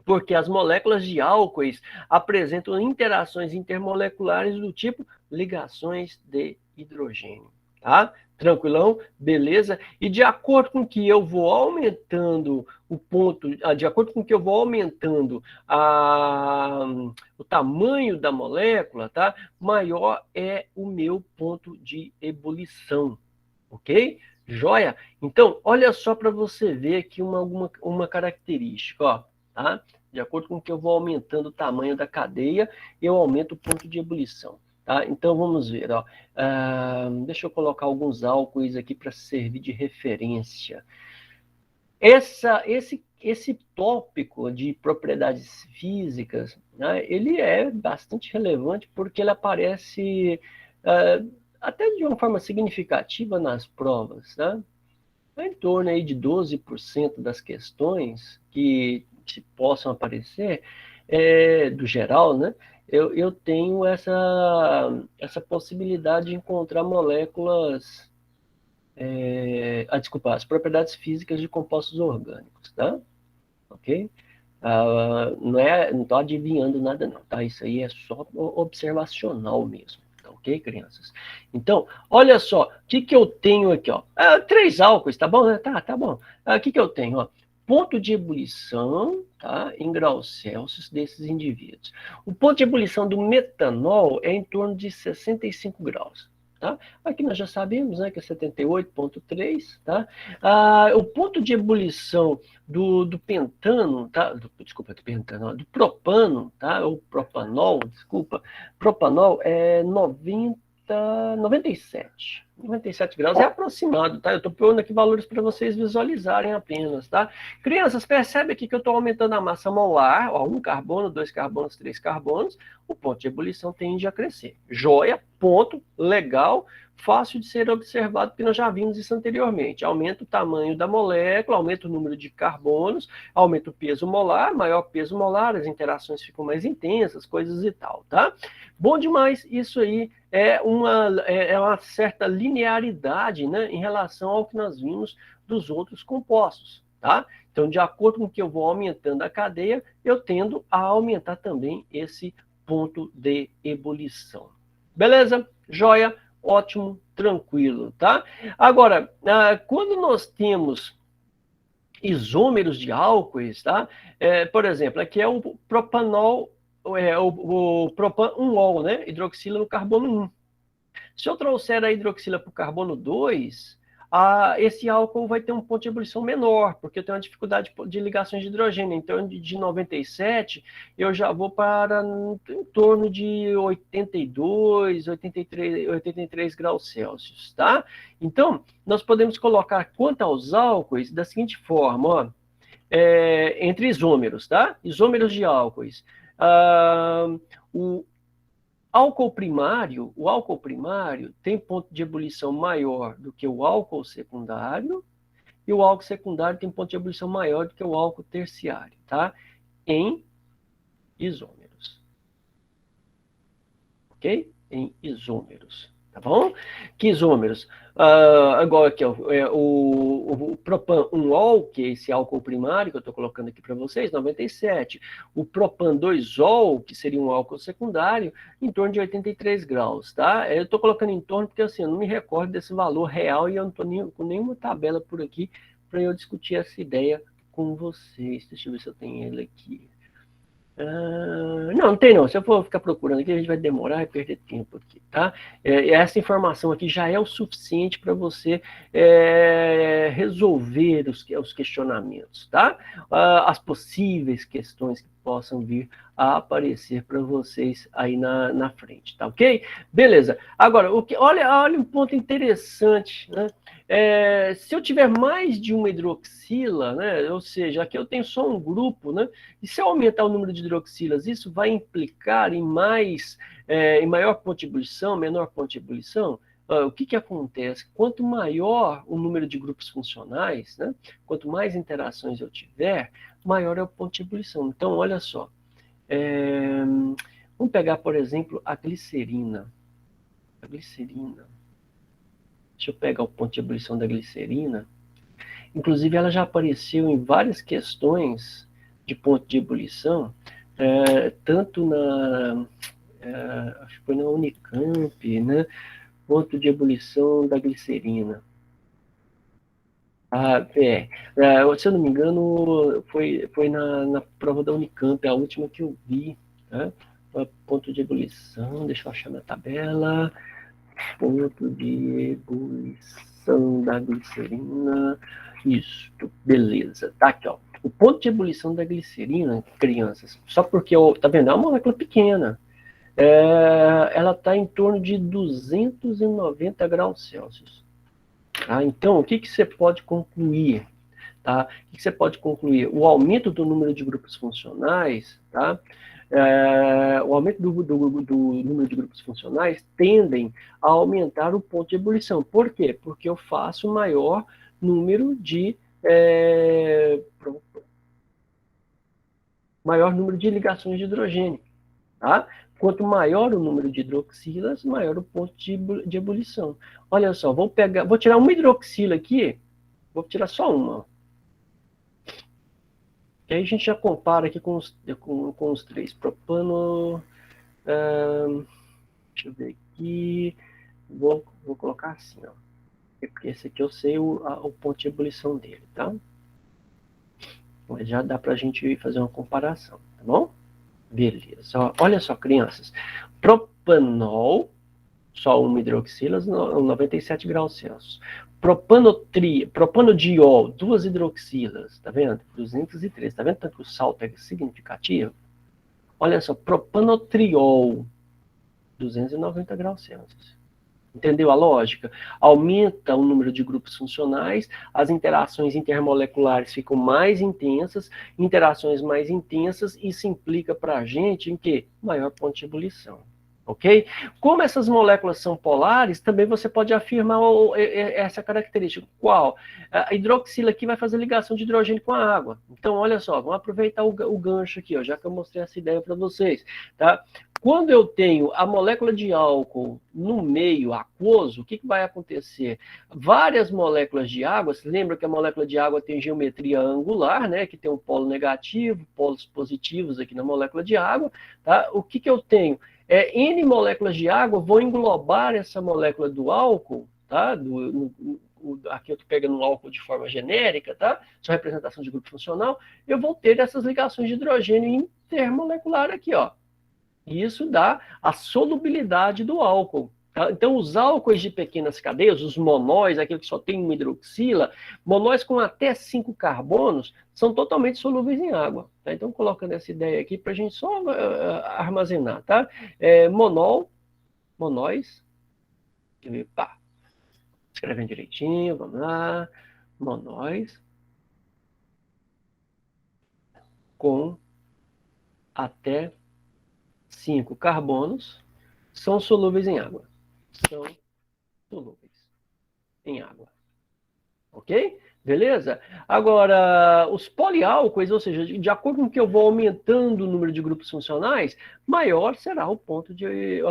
porque as moléculas de álcoois apresentam interações intermoleculares do tipo ligações de hidrogênio, tá? Tranquilão? Beleza? E de acordo com que eu vou aumentando o ponto, de acordo com que eu vou aumentando o tamanho da molécula, tá? Maior é o meu ponto de ebulição, ok? Joia? Então, olha só para você ver aqui uma característica, ó, tá? De acordo com que eu vou aumentando o tamanho da cadeia, eu aumento o ponto de ebulição. Tá? Então, vamos ver. Ó. Deixa eu colocar alguns álcoois aqui para servir de referência. Esse tópico de propriedades físicas, né, ele é bastante relevante porque ele aparece até de uma forma significativa nas provas. Né? Em torno aí de 12% das questões que possam aparecer, do geral, né? Eu tenho essa possibilidade de encontrar moléculas, desculpa, as propriedades físicas de compostos orgânicos, tá? Ok? Não estou adivinhando nada não, tá? Isso aí é só observacional mesmo. Ok, crianças? Então, olha só, o que eu tenho aqui, ó? 3 álcoois, tá bom? Né? Tá bom. O que eu tenho, ó? Ponto de ebulição, tá? Em graus Celsius desses indivíduos. O ponto de ebulição do metanol é em torno de 65 graus. Tá? Aqui nós já sabemos, né, que é 78,3, tá? O ponto de ebulição do pentano, tá? Do propano, tá? Ou propanol, desculpa. Propanol é 97 graus, é aproximado, tá? Eu estou pondo aqui valores para vocês visualizarem apenas, tá? Crianças, percebe aqui que eu estou aumentando a massa molar, ó, 1 carbono, 2 carbonos, 3 carbonos, o ponto de ebulição tende a crescer. Joia, ponto, legal, fácil de ser observado, porque nós já vimos isso anteriormente. Aumenta o tamanho da molécula, aumenta o número de carbonos, aumenta o peso molar, maior peso molar, as interações ficam mais intensas, coisas e tal, tá? Bom demais, isso aí é uma certa linearidade, né, em relação ao que nós vimos dos outros compostos, tá? Então, de acordo com o que eu vou aumentando a cadeia, eu tendo a aumentar também esse ponto de ebulição. Beleza? Joia? Ótimo, tranquilo, tá? Agora, quando nós temos isômeros de álcoois, tá? Por exemplo, aqui é o propanol, o propan-1-ol, né? Hidroxila no carbono 1. Se eu trouxer a hidroxila para o carbono 2, esse álcool vai ter um ponto de ebulição menor, porque eu tenho uma dificuldade de ligações de hidrogênio. Então, de 97, eu já vou para em torno de 82, 83 graus Celsius, tá? Então, nós podemos colocar quanto aos álcoois da seguinte forma, ó, entre isômeros, tá? Isômeros de álcoois. O álcool primário tem ponto de ebulição maior do que o álcool secundário, e o álcool secundário tem ponto de ebulição maior do que o álcool terciário, tá? Em isômeros. Ok? Em isômeros. Tá bom? Que isômeros? Agora aqui, ó, o propan-1-ol, que é esse álcool primário que eu estou colocando aqui para vocês, 97. O propan-2-ol, que seria um álcool secundário, em torno de 83 graus, tá? Eu estou colocando em torno porque assim, eu não me recordo desse valor real e eu não estou com nenhuma tabela por aqui para eu discutir essa ideia com vocês. Deixa eu ver se eu tenho ele aqui. Não tem não. Se eu for ficar procurando aqui, a gente vai demorar e perder tempo aqui, tá? Essa informação aqui já é o suficiente para você resolver os questionamentos, tá? As possíveis questões que possam vir a aparecer para vocês aí na frente, tá ok? Beleza. Agora, olha um ponto interessante, né? Se eu tiver mais de uma hidroxila, né? Ou seja, aqui eu tenho só um grupo, né? E se eu aumentar o número de hidroxilas, isso vai implicar em maior ponto de ebulição, menor ponto de ebulição? O que acontece? Quanto maior o número de grupos funcionais, né? Quanto mais interações eu tiver, maior é o ponto de ebulição. Então, olha só. Vamos pegar, por exemplo, a glicerina. A glicerina. Deixa eu pegar o ponto de ebulição da glicerina. Inclusive, ela já apareceu em várias questões de ponto de ebulição, tanto acho que foi na Unicamp, né? Ponto de ebulição da glicerina. Se eu não me engano, foi na prova da Unicamp, a última que eu vi, né? Ponto de ebulição, deixa eu achar na tabela. Ponto de ebulição da glicerina. Isso, beleza. Tá aqui, ó. O ponto de ebulição da glicerina, crianças, só porque, tá vendo? É uma molécula pequena. Ela está em torno de 290 graus Celsius. Tá? Então, o que você pode concluir? Tá? O que você pode concluir? O aumento do número de grupos funcionais, tá? O aumento do número de grupos funcionais tendem a aumentar o ponto de ebulição. Por quê? Porque eu faço maior número de ligações de hidrogênio. Tá? Quanto maior o número de hidroxilas, maior o ponto de ebulição. Olha só, vou tirar uma hidroxila aqui, vou tirar só uma. E aí a gente já compara aqui com os três. Propano. Deixa eu ver aqui. Vou colocar assim, ó. Porque esse aqui eu sei o ponto de ebulição dele, tá? Mas já dá pra gente fazer uma comparação, tá bom? Beleza. Olha só, crianças. Propanol, só uma hidroxila, 97 graus Celsius. Propanodiol, duas hidroxilas, tá vendo? 203, tá vendo tanto que o salto é significativo? Olha só, propanotriol, 290 graus Celsius. Entendeu a lógica? Aumenta o número de grupos funcionais, as interações intermoleculares ficam mais intensas, interações mais intensas, isso implica para a gente em quê? Maior ponto de ebulição. Ok? Como essas moléculas são polares, também você pode afirmar essa característica. Qual? A hidroxila aqui vai fazer ligação de hidrogênio com a água. Então, olha só, vamos aproveitar o gancho aqui, ó, já que eu mostrei essa ideia para vocês. Tá? Quando eu tenho a molécula de álcool no meio aquoso, o que vai acontecer? Várias moléculas de água, você lembra que a molécula de água tem geometria angular, né? Que tem um polo negativo, polos positivos aqui na molécula de água. Tá? O que eu tenho? N moléculas de água vão englobar essa molécula do álcool, tá? aqui eu estou pegando um álcool de forma genérica, tá? Só representação de grupo funcional, eu vou ter essas ligações de hidrogênio intermolecular aqui, ó. E isso dá a solubilidade do álcool. Tá? Então, os álcoois de pequenas cadeias, os monóis, aquele que só tem uma hidroxila, monóis com até 5 carbonos, são totalmente solúveis em água. Tá? Então, colocando essa ideia aqui para a gente só armazenar. Tá? Monóis, pá, escrevendo direitinho, vamos lá, monóis com até 5 carbonos são solúveis em água. São solúveis em água. Ok? Beleza? Agora, os poliálcoos, ou seja, de acordo com que eu vou aumentando o número de grupos funcionais, maior será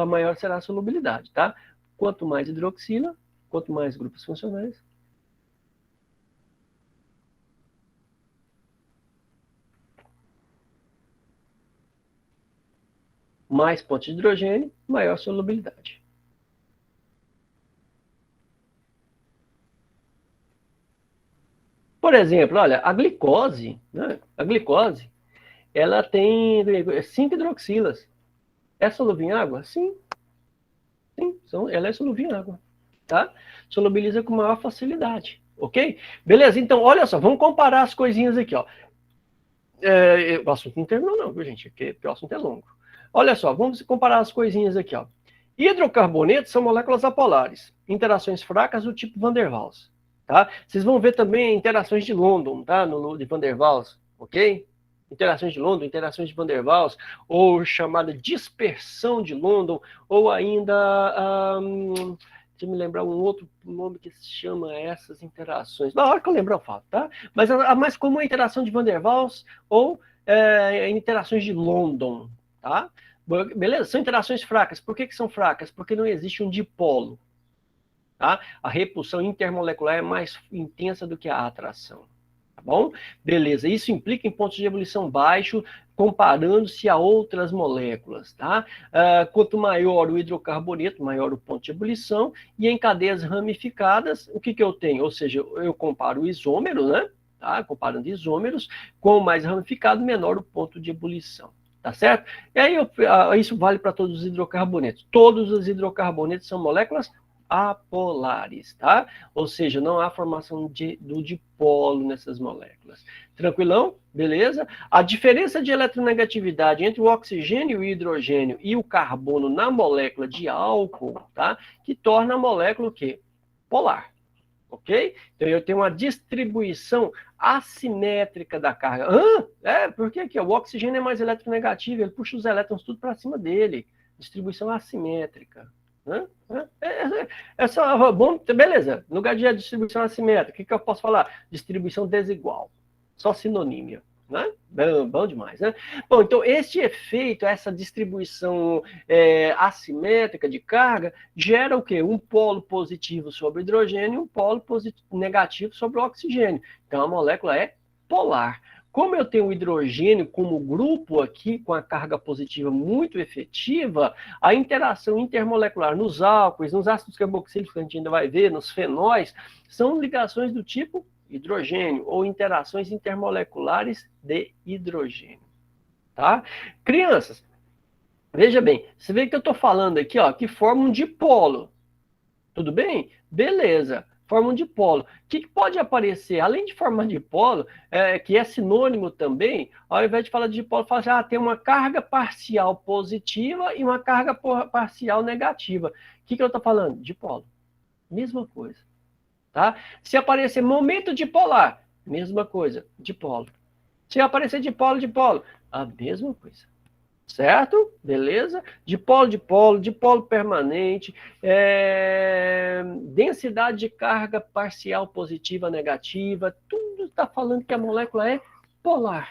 maior será a solubilidade, tá? Quanto mais hidroxila, quanto mais grupos funcionais, mais pontos de hidrogênio, maior solubilidade. Por exemplo, olha, a glicose, né? A glicose, ela tem 5 hidroxilas. É solúvel em água? Sim. Sim, ela é solúvel em água. Tá? Solubiliza com maior facilidade. Ok? Beleza, então, olha só, vamos comparar as coisinhas aqui, ó. O assunto não terminou não, viu, gente? Porque o assunto é longo. Olha só, vamos comparar as coisinhas aqui, ó. Hidrocarbonetos são moléculas apolares, interações fracas do tipo Van der Waals, tá? Vocês vão ver também interações de London, tá? De Van der Waals, ok? Interações de London, interações de Van der Waals, ou chamada dispersão de London, ou ainda... deixa eu me lembrar um outro nome que se chama essas interações. Na hora que eu lembrar eu falo, tá? Mas a mais comum é a interação de Van der Waals ou interações de London, tá? Beleza? São interações fracas. Por que são fracas? Porque não existe um dipolo, tá? A repulsão intermolecular é mais intensa do que a atração. Tá bom? Beleza. Isso implica em pontos de ebulição baixo, comparando-se a outras moléculas, tá? Quanto maior o hidrocarboneto, maior o ponto de ebulição, e em cadeias ramificadas, o que eu tenho? Ou seja, eu comparo o isômero, né? Tá? Comparando isômeros, com mais ramificado, menor o ponto de ebulição. Tá certo? E aí, isso vale para todos os hidrocarbonetos. Todos os hidrocarbonetos são moléculas apolares, tá? Ou seja, não há formação do dipolo nessas moléculas. Tranquilão? Beleza? A diferença de eletronegatividade entre o oxigênio e o hidrogênio e o carbono na molécula de álcool, tá? Que torna a molécula o quê? Polar. Ok? Então eu tenho uma distribuição assimétrica da carga. Por que aqui? O oxigênio é mais eletronegativo, ele puxa os elétrons tudo para cima dele. Distribuição assimétrica. Bom, beleza. No lugar de distribuição assimétrica, o que eu posso falar? Distribuição desigual. Só sinonímia. Né? Bom demais, né? Bom, então este efeito, essa distribuição assimétrica de carga, gera o quê? Um polo positivo sobre o hidrogênio e um polo negativo sobre o oxigênio. Então a molécula é polar. Como eu tenho o hidrogênio como grupo aqui, com a carga positiva muito efetiva, a interação intermolecular nos álcoois, nos ácidos carboxílicos, que a gente ainda vai ver, nos fenóis, são ligações do tipo hidrogênio, ou interações intermoleculares de hidrogênio. Tá? Crianças, veja bem, você vê que eu estou falando aqui, ó, que forma um dipolo. Tudo bem? Beleza. Forma um dipolo. O que pode aparecer? Além de formar dipolo, que é sinônimo também, ao invés de falar de dipolo, fala assim, tem uma carga parcial positiva e uma carga parcial negativa. O que eu estou falando? Dipolo. Mesma coisa. Tá? Se aparecer momento dipolar, mesma coisa, dipolo. Se aparecer dipolo, a mesma coisa. Certo? Beleza? Dipolo permanente, densidade de carga parcial positiva, negativa, tudo está falando que a molécula é polar.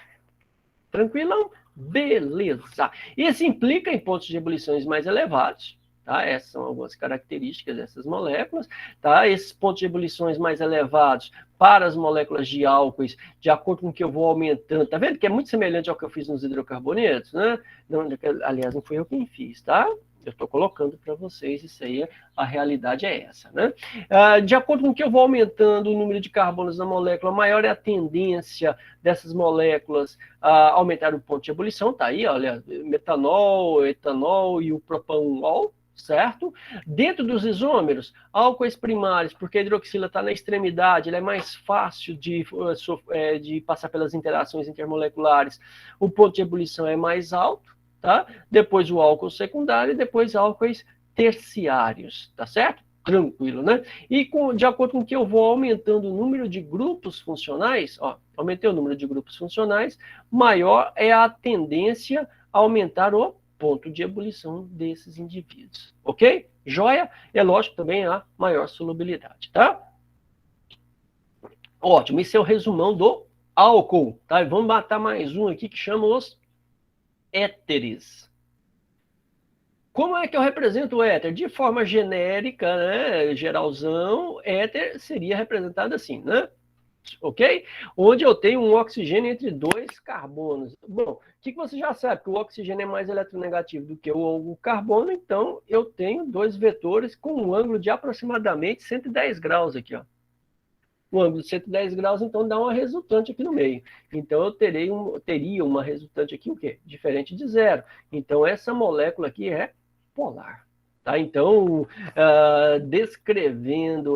Tranquilão? Beleza. Isso implica em pontos de ebulições mais elevados. Tá? Essas são algumas características dessas moléculas. Tá? Esses pontos de ebulições mais elevados para as moléculas de álcoois, de acordo com que eu vou aumentando. Tá vendo que é muito semelhante ao que eu fiz nos hidrocarbonetos? Né? Não, aliás, não fui eu quem fiz, tá? Eu estou colocando para vocês isso aí, a realidade é essa, né? De acordo com que eu vou aumentando o número de carbonos na molécula, maior é a tendência dessas moléculas a aumentar o ponto de ebulição, tá aí, olha, metanol, etanol e o propanol, certo? Dentro dos isômeros, álcoois primários, porque a hidroxila está na extremidade, ele é mais fácil de passar pelas interações intermoleculares, o ponto de ebulição é mais alto, tá? Depois o álcool secundário e depois álcoois terciários, tá certo? Tranquilo, né? E de acordo com que eu vou aumentando o número de grupos funcionais, ó, aumentei o número de grupos funcionais, maior é a tendência a aumentar o ponto de ebulição desses indivíduos, ok? Joia? É lógico também a maior solubilidade, tá? Ótimo, esse é o resumão do álcool, tá? E vamos matar mais um aqui que chama os éteres. Como é que eu represento o éter? De forma genérica, né, geralzão, éter seria representado assim, né? Ok? Onde eu tenho um oxigênio entre dois carbonos. Bom, o que você já sabe? Que o oxigênio é mais eletronegativo do que o carbono, então eu tenho dois vetores com um ângulo de aproximadamente 110 graus aqui, ó. Um ângulo de 110 graus, então dá uma resultante aqui no meio. Então eu teria uma resultante aqui, o quê? Diferente de zero. Então essa molécula aqui é polar. Tá? Então, descrevendo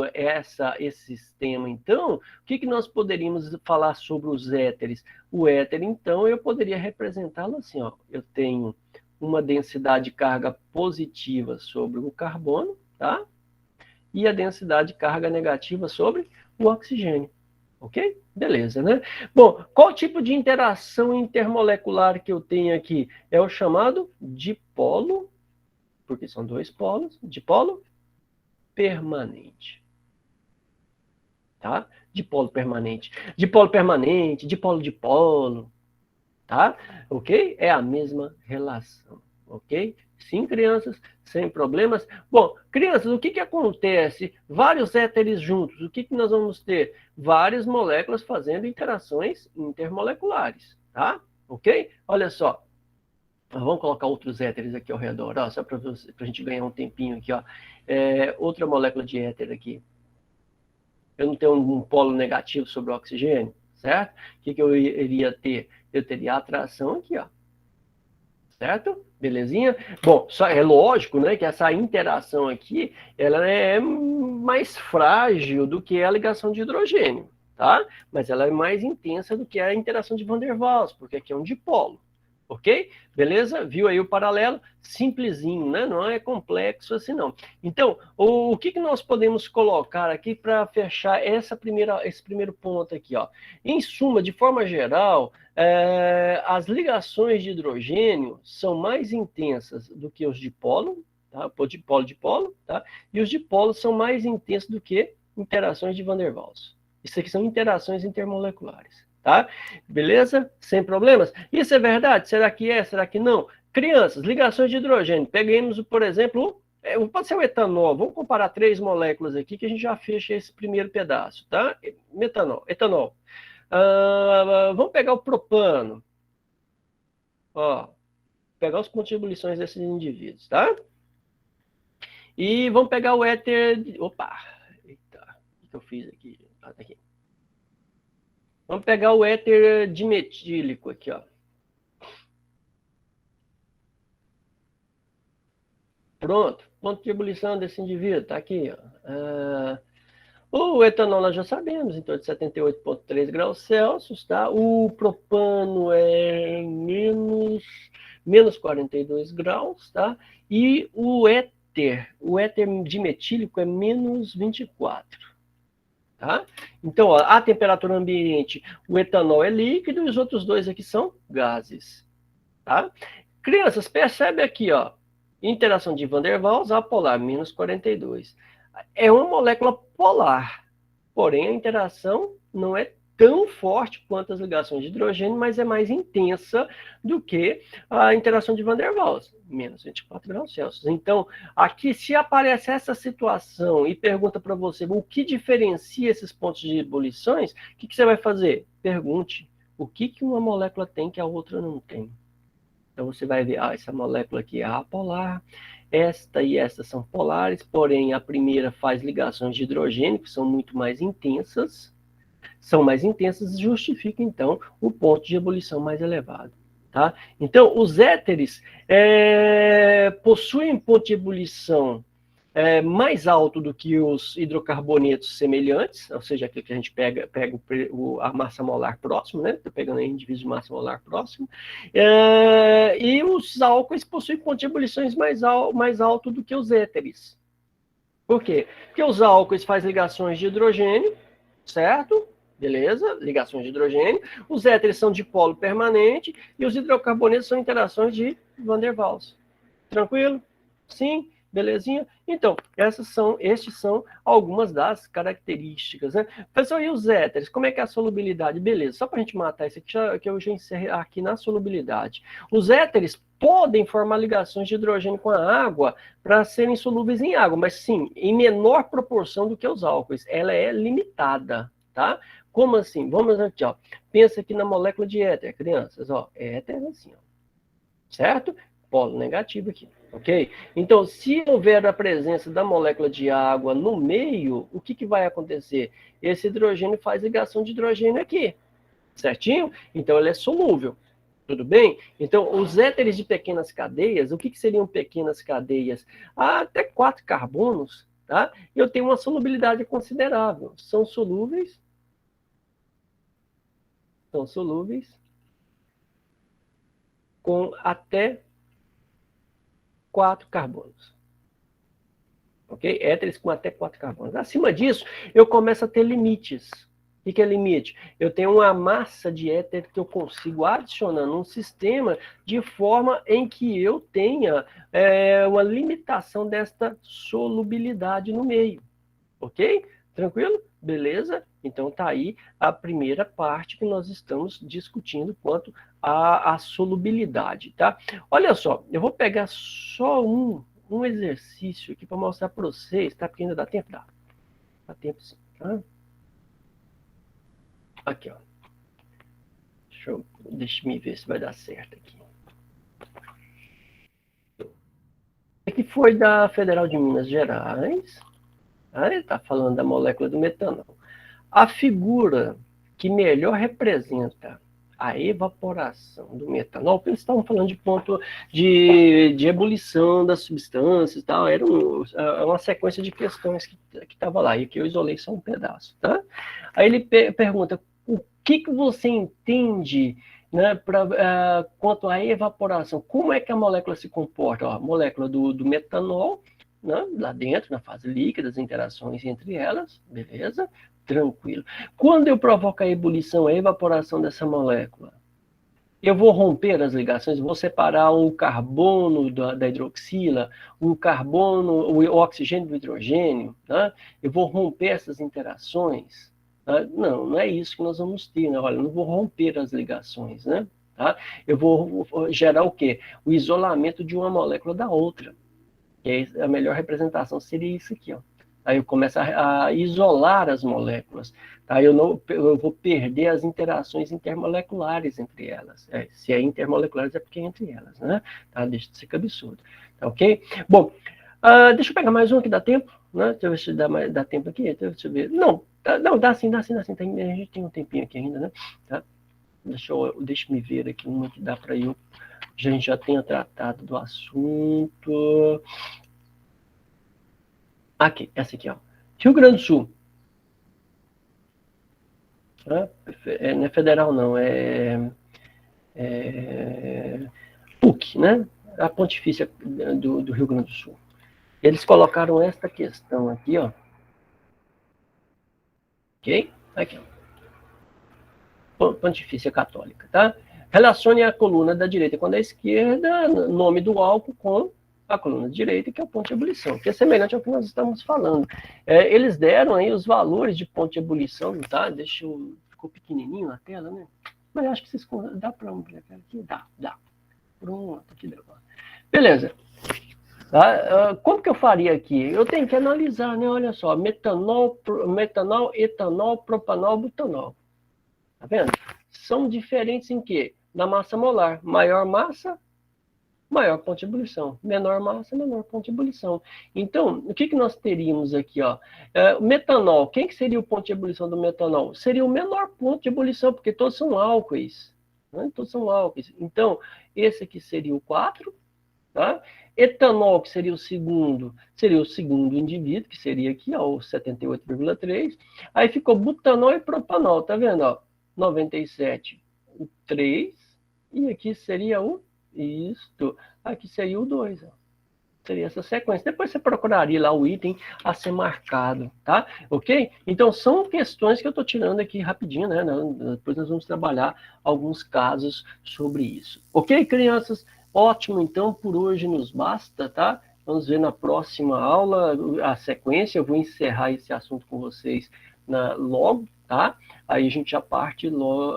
esse sistema, então, o que nós poderíamos falar sobre os éteres? O éter, então, eu poderia representá-lo assim, ó. Eu tenho uma densidade de carga positiva sobre o carbono, tá? E a densidade de carga negativa sobre o oxigênio. Ok? Beleza, né? Bom, qual tipo de interação intermolecular que eu tenho aqui? É o chamado dipolo, porque são dois polos, dipolo permanente. Tá? Dipolo permanente. Dipolo permanente, dipolo-dipolo. Tá? Ok? É a mesma relação. Ok? Sim, crianças, sem problemas. Bom, crianças, o que acontece? Vários éteres juntos, o que nós vamos ter? Várias moléculas fazendo interações intermoleculares, tá? Ok? Olha só, vamos colocar outros éteres aqui ao redor, ó, só para a gente ganhar um tempinho aqui, ó. Outra molécula de éter aqui. Eu não tenho um polo negativo sobre o oxigênio, certo? O que eu iria ter? Eu teria a atração aqui, ó. Certo? Belezinha? Bom, só é lógico, né, que essa interação aqui, ela é mais frágil do que a ligação de hidrogênio, tá? Mas ela é mais intensa do que a interação de Van der Waals, porque aqui é um dipolo. Ok? Beleza? Viu aí o paralelo? Simplesinho, né? Não é complexo assim, não. Então, o que nós podemos colocar aqui para fechar esse primeiro ponto aqui, ó? Em suma, de forma geral, as ligações de hidrogênio são mais intensas do que os dipolo, tá? Dipolo, tá? E os dipolos são mais intensos do que interações de Van der Waals. Isso aqui são interações intermoleculares. Tá? Beleza? Sem problemas? Isso é verdade? Será que é? Será que não? Crianças, ligações de hidrogênio. Peguemos, por exemplo, pode ser o etanol. Vamos comparar 3 moléculas aqui que a gente já fecha esse primeiro pedaço, tá? Etanol. Vamos pegar o propano. Ó, pegar os pontos de ebulição desses indivíduos, tá? E vamos pegar o éter... Opa! Eita, o que eu fiz aqui? Tá aqui. Vamos pegar o éter dimetílico aqui, ó. Pronto, ponto de ebulição desse indivíduo, tá aqui, ó. O etanol nós já sabemos, então de 78,3 graus Celsius, tá? O propano é menos 42 graus, tá? E o éter dimetílico é menos 24. Tá? Então, ó, a temperatura ambiente, o etanol é líquido e os outros dois aqui são gases. Tá? Crianças, percebe aqui, ó, interação de Van der Waals, apolar, menos 42. É uma molécula polar, porém a interação não é tão forte quanto as ligações de hidrogênio, mas é mais intensa do que a interação de Van der Waals, menos 24 graus Celsius. Então, aqui, se aparece essa situação e pergunta para você o que diferencia esses pontos de ebulições, o que você vai fazer? Pergunte o que uma molécula tem que a outra não tem. Então, você vai ver, essa molécula aqui é apolar, Esta e esta são polares, porém a primeira faz ligações de hidrogênio, que são muito mais intensas, justifica, então, o ponto de ebulição mais elevado. Tá? Então, os éteres possuem ponto de ebulição mais alto do que os hidrocarbonetos semelhantes, ou seja, aquilo que a gente pega a massa molar próxima, né? Estou pegando aí indivíduos de massa molar próximo. E os álcoois possuem ponto de ebulição mais alto do que os éteres. Por quê? Porque os álcoois fazem ligações de hidrogênio, certo? Beleza? Ligações de hidrogênio. Os éteres são de polo permanente e os hidrocarbonetos são interações de Van der Waals. Tranquilo? Sim? Belezinha? Então, estes são algumas das características, né? Pessoal, e os éteres? Como é que é a solubilidade? Beleza, só para a gente matar isso aqui, que eu já encerrei aqui na solubilidade. Os éteres podem formar ligações de hidrogênio com a água para serem solúveis em água, mas sim, em menor proporção do que os álcoois. Ela é limitada, tá? Como assim? Vamos aqui, ó. Pensa aqui na molécula de éter, crianças, ó. Éter assim, ó. Certo? Polo negativo aqui, ok? Então, se houver a presença da molécula de água no meio, o que vai acontecer? Esse hidrogênio faz ligação de hidrogênio aqui, certinho? Então, ele é solúvel, tudo bem? Então, os éteres de pequenas cadeias, o que seriam pequenas cadeias? Até 4 carbonos, tá? E eu tenho uma solubilidade considerável. São solúveis com até 4 carbonos. Ok? Éteres com até 4 carbonos. Acima disso, eu começo a ter limites. O que é limite? Eu tenho uma massa de éter que eu consigo adicionar num sistema de forma em que eu tenha uma limitação desta solubilidade no meio. Ok? Tranquilo? Beleza? Então tá aí a primeira parte que nós estamos discutindo quanto à solubilidade, tá? Olha só, eu vou pegar só um exercício aqui para mostrar para vocês, tá? Porque ainda dá tempo? Dá tempo sim, tá? Aqui, ó. Deixa eu ver se vai dar certo aqui. Aqui foi da Federal de Minas Gerais. Ele está falando da molécula do metanol. A figura que melhor representa a evaporação do metanol, porque eles estavam falando de ponto de ebulição das substâncias e tal, era uma sequência de questões que estava lá, e que eu isolei só um pedaço, tá? Aí ele pergunta, o que você entende, né, quanto à evaporação? Como é que a molécula se comporta? Ó, a molécula do metanol, né, lá dentro, na fase líquida, as interações entre elas, beleza? Tranquilo. Quando eu provoco a ebulição, a evaporação dessa molécula, eu vou romper as ligações, vou separar o carbono da hidroxila, o oxigênio do hidrogênio, né? Eu vou romper essas interações. Tá? Não é isso que nós vamos ter, né? Olha, eu não vou romper as ligações, né? Tá? Eu vou gerar o quê? O isolamento de uma molécula da outra. E aí a melhor representação seria isso aqui, ó. Aí eu começo a isolar as moléculas. Tá? Eu vou perder as interações intermoleculares entre elas. Se é intermoleculares é porque é entre elas, né? Tá? Deixa de ser absurdo. Tá, ok? Bom, deixa eu pegar mais um que dá tempo, né? Deixa eu ver se dá tempo aqui. Deixa eu ver. Não, dá sim. A gente tem um tempinho aqui ainda, né? Tá? Deixa eu ver aqui uma que dá para eu. A gente já tenha tratado do assunto. Aqui, essa aqui, ó. Rio Grande do Sul. Não é federal, não. PUC, né? A Pontifícia do Rio Grande do Sul. Eles colocaram esta questão aqui, ó. Ok? Aqui, ó. Pontifícia Católica, tá? Relacione a coluna da direita com a da esquerda, nome do álcool com a coluna direita, que é o ponto de ebulição, que é semelhante ao que nós estamos falando. Eles deram aí os valores de ponto de ebulição, tá? Ficou pequenininho na tela, né? Mas acho que vocês dá para ampliar aqui? Dá. Pronto, aqui deu. Beleza. Tá? Como que eu faria aqui? Eu tenho que analisar, né? Olha só, metanol, etanol, propanol, butanol. Tá vendo? São diferentes em quê? Na massa molar. Maior massa, maior ponto de ebulição. Menor massa, menor ponto de ebulição. Então, o que nós teríamos aqui? Ó? O metanol, quem que seria o ponto de ebulição do metanol? Seria o menor ponto de ebulição, porque todos são álcoois. Né? Todos são álcoois. Então, esse aqui seria o 4, tá? Etanol, que seria o segundo indivíduo, que seria aqui, ó, o 78,3. Aí ficou butanol e propanol, tá vendo? Ó? 97, o 3, e aqui seria o isto. Aqui seria o 2, ó. Seria essa sequência. Depois você procuraria lá o item a ser marcado, tá? Ok? Então, são questões que eu estou tirando aqui rapidinho, né? Depois nós vamos trabalhar alguns casos sobre isso. Ok, crianças? Ótimo, então, por hoje nos basta, tá? Vamos ver na próxima aula a sequência. Eu vou encerrar esse assunto com vocês logo, tá? Aí a gente já parte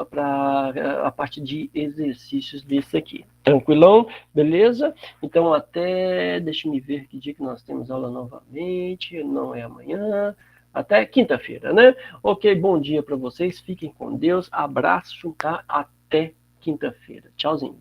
para a parte de exercícios desse aqui. Tranquilão? Beleza? Então, deixa eu me ver que dia que nós temos aula novamente, não é amanhã, até quinta-feira, né? Ok, bom dia para vocês, fiquem com Deus, abraço, tá? Até quinta-feira. Tchauzinho.